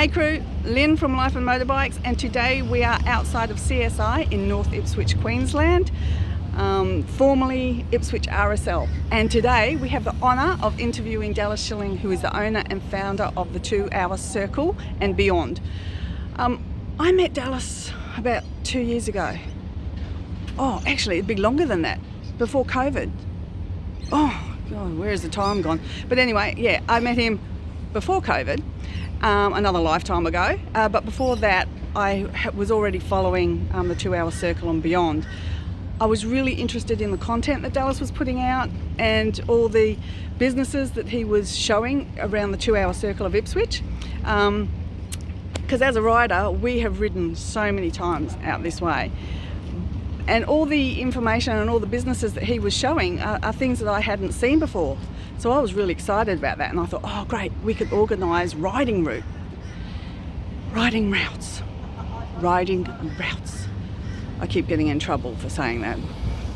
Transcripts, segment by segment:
Hey crew, Lynn from Life and Motorbikes, and today we are outside of CSI in North Ipswich, Queensland, formerly Ipswich RSL. And today we have the honour of interviewing Dalase Shilling, who is the owner and founder of the 2 Hour Circle and beyond. I met Dalase about 2 years ago. Oh, actually it'd be longer than that, before COVID. Oh God, where has the time gone? But anyway, yeah, I met him before COVID. Another lifetime ago, but before that I was already following the 2 Hour Circle and beyond. I was really interested in the content that Dalase was putting out and all the businesses that he was showing around the 2 Hour Circle of Ipswich, because as a rider we have ridden so many times out this way, and all the information and all the businesses that he was showing are things that I hadn't seen before. So I was really excited about that, and I thought, oh great, we could organise riding routes. I keep getting in trouble for saying that,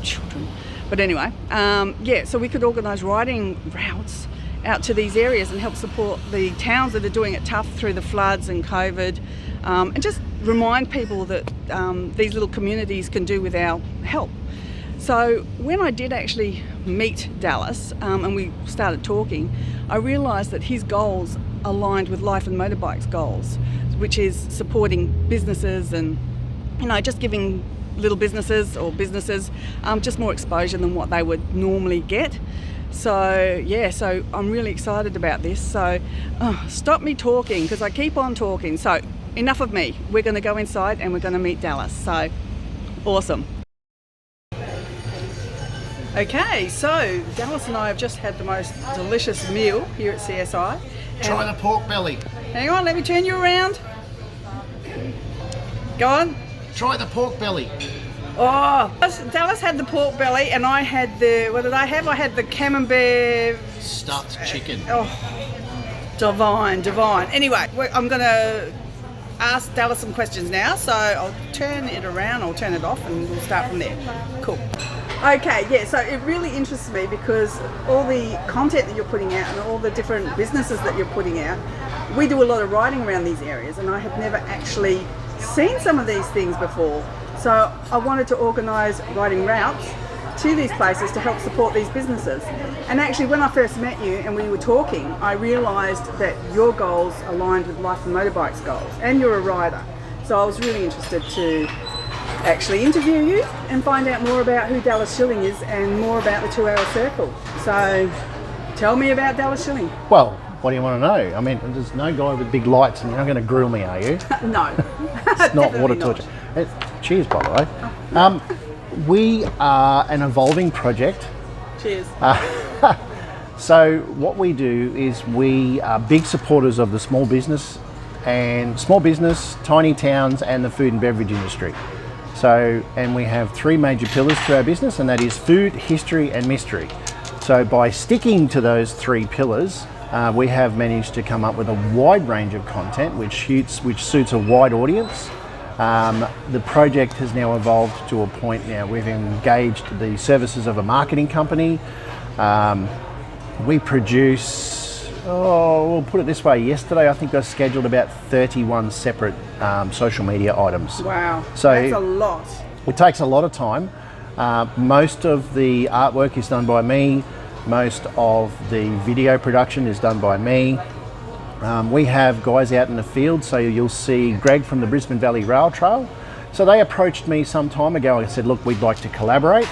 children. But anyway, yeah, so we could organise riding routes out to these areas and help support the towns that are doing it tough through the floods and COVID, and just remind people that these little communities can do with our help. So when I did actually meet Dalase and we started talking, I realised that his goals aligned with Life and Motorbikes goals, which is supporting businesses and, you know, just giving little businesses just more exposure than what they would normally get. So yeah, so I'm really excited about this. So stop me talking, because I keep on talking. So enough of me. We're going to go inside and we're going to meet Dalase. So awesome. Okay, so Dalase and I have just had the most delicious meal here at CSI. Try the pork belly. Hang on, let me turn you around. Go on. Try the pork belly. Oh, Dalase had the pork belly and I had the, what did I have? I had the camembert stuffed chicken. Oh, divine. Anyway, I'm going to ask Dalase some questions now, so I'll turn it around, I'll turn it off, and we'll start from there. Cool. Okay, yeah, so it really interests me because all the content that you're putting out and all the different businesses that you're putting out, we do a lot of riding around these areas, and I have never actually seen some of these things before. So I wanted to organise riding routes to these places to help support these businesses. And actually when I first met you and we were talking, I realised that your goals aligned with Life and Motorbikes goals, and you're a rider. So I was really interested to actually interview you and find out more about who Dalase Shilling is and more about the 2 Hour Circle. So tell me about Dalase Shilling. Well, what do you want to know? I mean, there's no guy with big lights and you're not going to grill me, are you? No. It's not water torture. Cheers, by the way. We are an evolving project. Cheers. So what we do is we are big supporters of the small business, tiny towns, and the food and beverage industry. So, and we have 3 major pillars to our business, and that is food, history, and mystery. So by sticking to those 3 pillars, we have managed to come up with a wide range of content which suits a wide audience. The project has now evolved to a point now we've engaged the services of a marketing company. We produce, we'll put it this way, yesterday I think I scheduled about 31 separate social media items. Wow, so that's a lot. It takes a lot of time. Most of the artwork is done by me. Most of the video production is done by me. We have guys out in the field, so you'll see Greg from the Brisbane Valley Rail Trail. So they approached me some time ago and said, look, we'd like to collaborate.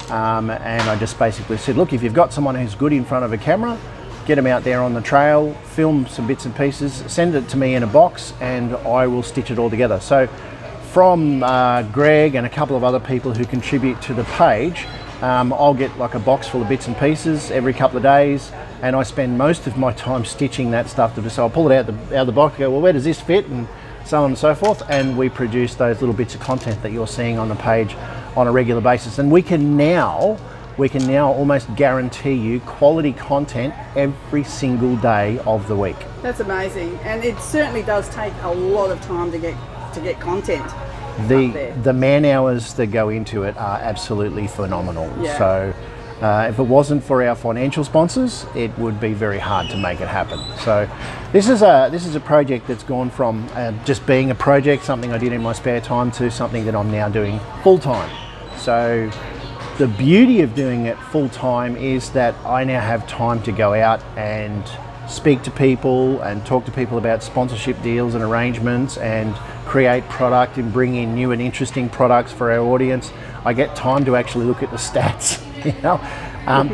And I just basically said, look, if you've got someone who's good in front of a camera, get them out there on the trail, film some bits and pieces, send it to me in a box, and I will stitch it all together. So from Greg and a couple of other people who contribute to the page, I'll get like a box full of bits and pieces every couple of days, and I spend most of my time stitching that stuff so I'll pull it out of the box, go, well, where does this fit, and so on and so forth, and we produce those little bits of content that you're seeing on the page on a regular basis. And we can now almost guarantee you quality content every single day of the week. That's amazing, and it certainly does take a lot of time to get content. The man hours that go into it are absolutely phenomenal. Yeah. So If it wasn't for our financial sponsors, it would be very hard to make it happen. So this is a project that's gone from just being a project, something I did in my spare time, to something that I'm now doing full time. So the beauty of doing it full time is that I now have time to go out and speak to people and talk to people about sponsorship deals and arrangements and create product and bring in new and interesting products for our audience. I get time to actually look at the stats. You know,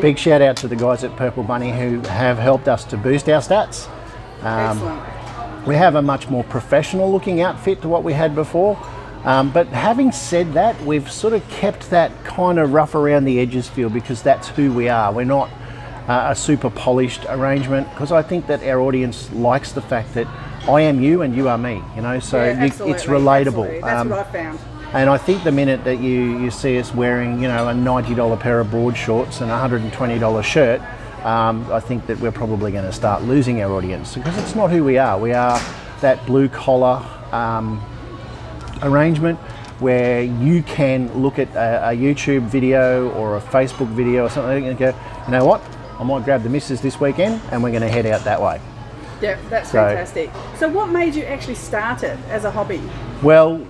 big shout out to the guys at Purple Bunny who have helped us to boost our stats. Excellent. We have a much more professional looking outfit to what we had before. But having said that, we've sort of kept that kind of rough around the edges feel, because that's who we are. We're not a super polished arrangement, because I think that our audience likes the fact that I am you and you are me, you know, so Yeah, it's relatable. Absolutely. That's what I found. And I think the minute that you see us wearing, you know, a $90 pair of board shorts and a $120 shirt, I think that we're probably going to start losing our audience, because it's not who we are. We are that blue collar arrangement where you can look at a YouTube video or a Facebook video or something and go, you know what, I might grab the missus this weekend and we're going to head out that way. Yeah, that's fantastic. So what made you actually start it as a hobby? Well,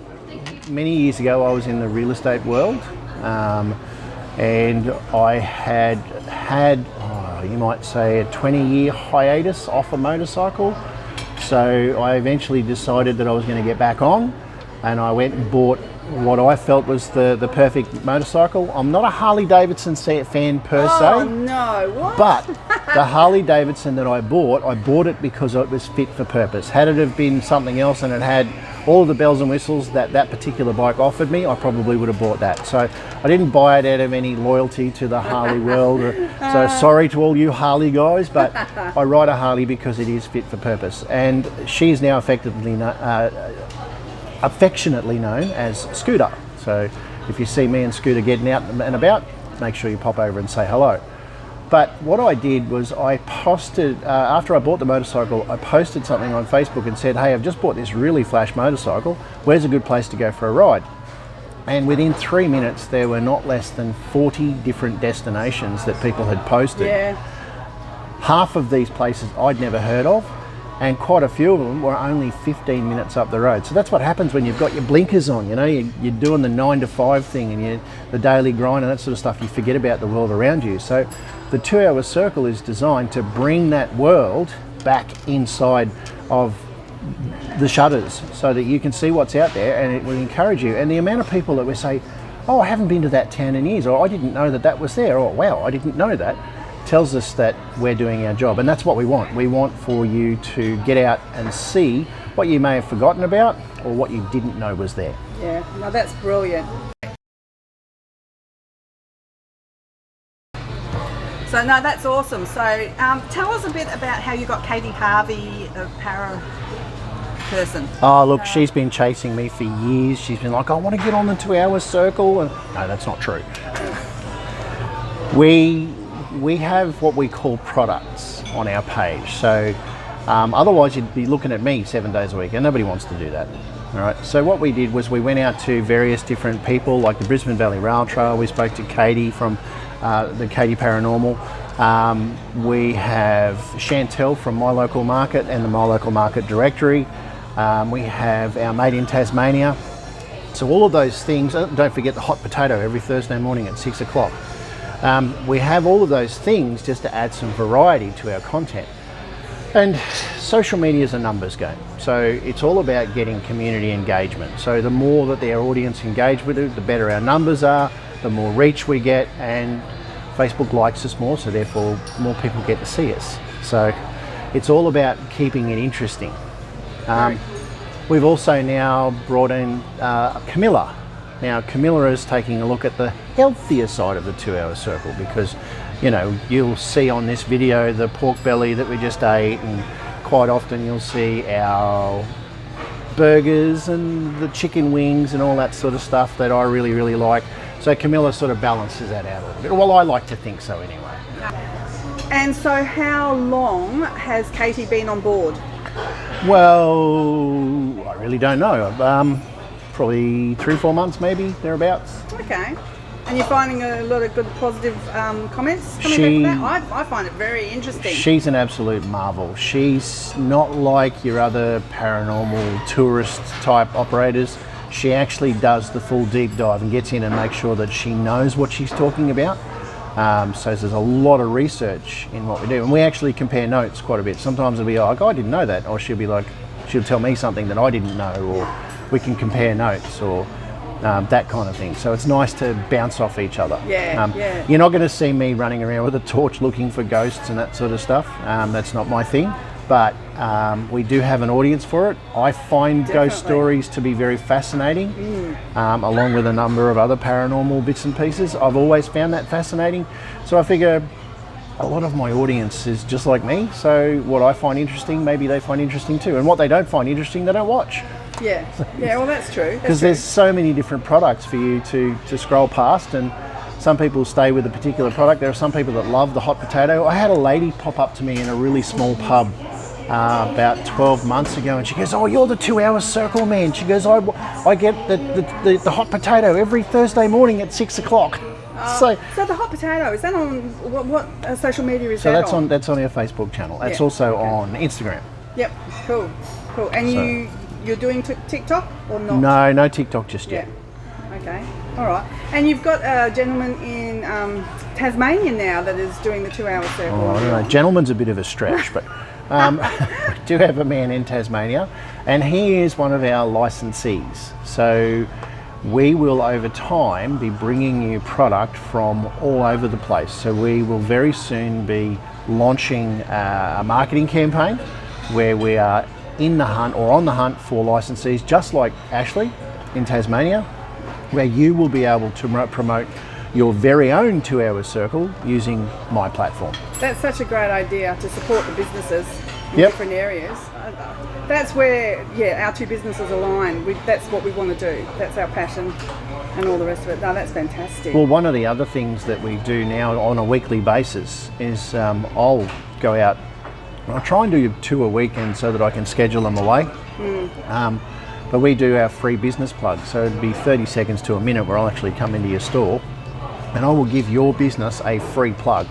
many years ago I was in the real estate world, and I had you might say a 20-year hiatus off a motorcycle. So I eventually decided that I was going to get back on, and I went and bought what I felt was the perfect motorcycle. I'm not a Harley Davidson fan per se. Oh no, what? But the Harley Davidson that I bought it because it was fit for purpose. Had it have been something else and it had all of the bells and whistles that that particular bike offered me, I probably would have bought that. So I didn't buy it out of any loyalty to the Harley world. So sorry to all you Harley guys, but I ride a Harley because it is fit for purpose. And she is now affectionately known as Scooter. So if you see me and Scooter getting out and about, make sure you pop over and say hello. But what I did was I posted, after I bought the motorcycle, I posted something on Facebook and said, hey, I've just bought this really flash motorcycle. Where's a good place to go for a ride? And within 3 minutes, there were not less than 40 different destinations that people had posted. Yeah. Half of these places I'd never heard of, and quite a few of them were only 15 minutes up the road. So that's what happens when you've got your blinkers on, you know, you're doing the 9 to 5 thing and the daily grind and that sort of stuff. You forget about the world around you. So the 2 Hour Circle is designed to bring that world back inside of the shutters so that you can see what's out there, and it will encourage you. And the amount of people that we say, oh, I haven't been to that town in years, or I didn't know that was there, or wow, I didn't know that, tells us that we're doing our job. And that's what we want. We want for you to get out and see what you may have forgotten about or what you didn't know was there. Yeah, no, that's brilliant. So no, that's awesome. So tell us a bit about how you got Katie Harvey, a para person. Oh, look, she's been chasing me for years. She's been like, I want to get on the 2 Hour Circle. And no, that's not true. We have what we call products on our page. So otherwise you'd be looking at me 7 days a week, and nobody wants to do that. All right. So what we did was we went out to various different people, like the Brisbane Valley Rail Trail. We spoke to Katie from the Katie Paranormal. We have Chantel from My Local Market and the My Local Market Directory. We have our mate in Tasmania. So all of those things, don't forget the hot potato every Thursday morning at 6 o'clock. We have all of those things just to add some variety to our content. And social media is a numbers game. So it's all about getting community engagement. So the more that our audience engage with it, the better our numbers are, the more reach we get, and Facebook likes us more, so therefore more people get to see us. So it's all about keeping it interesting. We've also now brought in Camilla. Now Camilla is taking a look at the healthier side of the 2 Hour Circle, because you know, you'll see on this video the pork belly that we just ate, and quite often you'll see our burgers and the chicken wings and all that sort of stuff that I really, really like. So Camilla sort of balances that out a little bit. Well, I like to think so anyway. And so how long has Katie been on board? Well, I really don't know. Probably 3 or 4 months, maybe, thereabouts. Okay. And you're finding a lot of good positive comments coming back from that? I find it very interesting. She's an absolute marvel. She's not like your other paranormal tourist type operators. She actually does the full deep dive and gets in and makes sure that she knows what she's talking about. So there's a lot of research in what we do, and we actually compare notes quite a bit. Sometimes it'll be like, I didn't know that, or she'll tell me something that I didn't know, or we can compare notes, or that kind of thing. So it's nice to bounce off each other. Yeah. You're not going to see me running around with a torch looking for ghosts and that sort of stuff. That's not my thing. But we do have an audience for it. I find ghost stories to be very fascinating, along with a number of other paranormal bits and pieces. I've always found that fascinating. So I figure a lot of my audience is just like me. So what I find interesting, maybe they find interesting too. And what they don't find interesting, they don't watch. Yeah, well, that's true. Because there's so many different products for you to scroll past, and some people stay with a particular product. There are some people that love the hot potato. I had a lady pop up to me in a really small pub about 12 months ago, and she goes, "Oh, you're the 2 Hour Circle man." She goes, I get the hot potato every Thursday morning at 6 o'clock. So the hot potato, is that on what social media is that on? So that's on our Facebook channel. That's also on Instagram. Yep, cool. And you're doing TikTok or not? No TikTok just yet. Okay, all right. And you've got a gentleman in Tasmania now that is doing the 2 Hour Circle. Oh, I don't know. Gentleman's a bit of a stretch, but we do have a man in Tasmania, and he is one of our licensees. So we will, over time, be bringing you product from all over the place. So we will very soon be launching a marketing campaign where we are in the hunt or on the hunt for licensees, just like Ashley in Tasmania, where you will be able to promote your very own 2 Hour Circle using my platform. That's such a great idea to support the businesses in different areas. That's where, our two businesses align. That's what we want to do. That's our passion and all the rest of it. No, that's fantastic. Well, one of the other things that we do now on a weekly basis is I'll go out. I try and do 2 a weekend so that I can schedule them away. But we do our free business plug. So it'd be 30 seconds to a minute where I'll actually come into your store and I will give your business a free plug.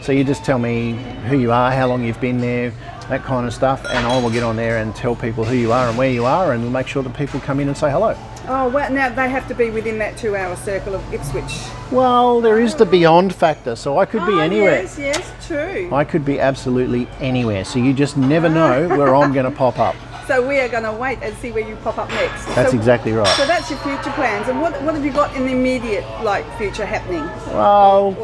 So you just tell me who you are, how long you've been there, that kind of stuff, and I will get on there and tell people who you are and where you are, and we'll make sure that people come in and say hello. Oh, well, now they have to be within that 2 Hour Circle of Ipswich. Well, there is the beyond factor, so I could be anywhere. Yes, true. I could be absolutely anywhere, so you just never know where I'm going to pop up. So we are going to wait and see where you pop up next. That's exactly right. So that's your future plans. And what have you got in the immediate future happening? Well,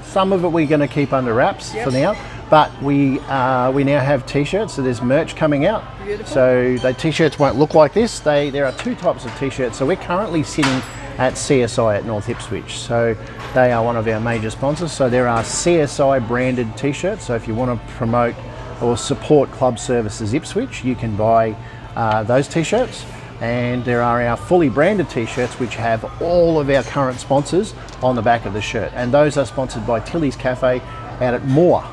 some of it we're going to keep under wraps for now. But we now have t-shirts, so there's merch coming out. Beautiful. So the t-shirts won't look like this. There are 2 types of t-shirts. So we're currently sitting at CSI at North Ipswich. So they are one of our major sponsors. So there are CSI branded t-shirts. So if you want to promote or support Club Services Ipswich, you can buy those t-shirts. And there are our fully branded t-shirts which have all of our current sponsors on the back of the shirt. And those are sponsored by Tilly's Cafe out at Moore.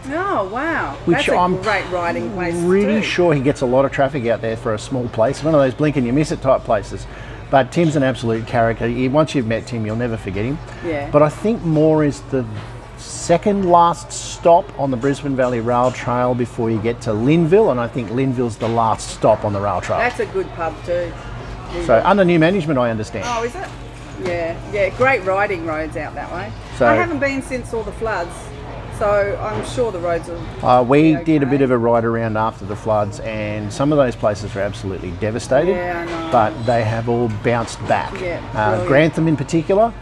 Oh, wow. Which That's a great riding place. Really sure he gets a lot of traffic out there for a small place. One of those blink and you miss it type places. But Tim's an absolute character. Once you've met Tim, you'll never forget him. Yeah. But I think Moore is the second last stop on the Brisbane Valley Rail Trail before you get to Linville, and I think Linville's the last stop on the rail trail. That's a good pub too. So under new management, I understand. Oh, is it? Yeah. Great riding roads out that way. So I haven't been since all the floods, so I'm sure the roads will we did a bit of a ride around after the floods, and some of those places are absolutely devastated. Yeah, I know. But they have all bounced back. Yeah, Grantham in particular.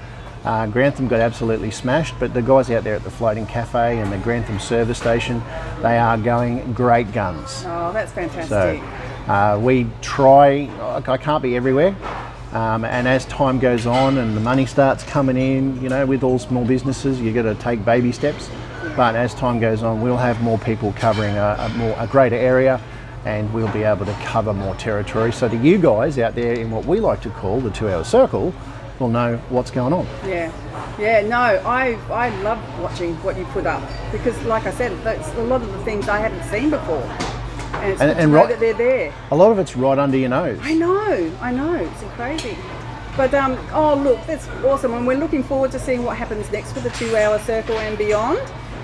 Grantham got absolutely smashed, but the guys out there at the Floating Cafe and the Grantham service station, they are going great guns. Oh, that's fantastic. So we try, I can't be everywhere, and as time goes on and the money starts coming in, with all small businesses, you've got to take baby steps. Yeah. But as time goes on, we'll have more people covering a greater area, and we'll be able to cover more territory. So that you guys out there in what we like to call the 2 Hour Circle will know what's going on. I love watching what you put up, because like I said, that's a lot of the things I haven't seen before, and it's good to know that they're there. A lot of it's right under your nose. I know, it's crazy. But oh look, that's awesome, and we're looking forward to seeing what happens next with the 2 Hour Circle and beyond.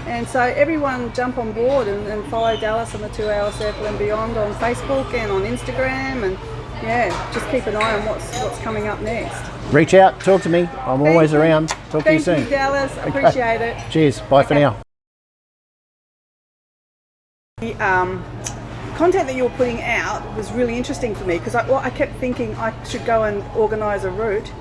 And so everyone jump on board and follow Dallas on the 2 Hour Circle and beyond on Facebook and on Instagram, and yeah, just keep an eye on what's coming up next. Reach out, talk to me. I'm always around. Talk to you soon. Thank you, Dallas. Appreciate it. Cheers. Bye for now. The content that you were putting out was really interesting for me because I kept thinking I should go and organise a route.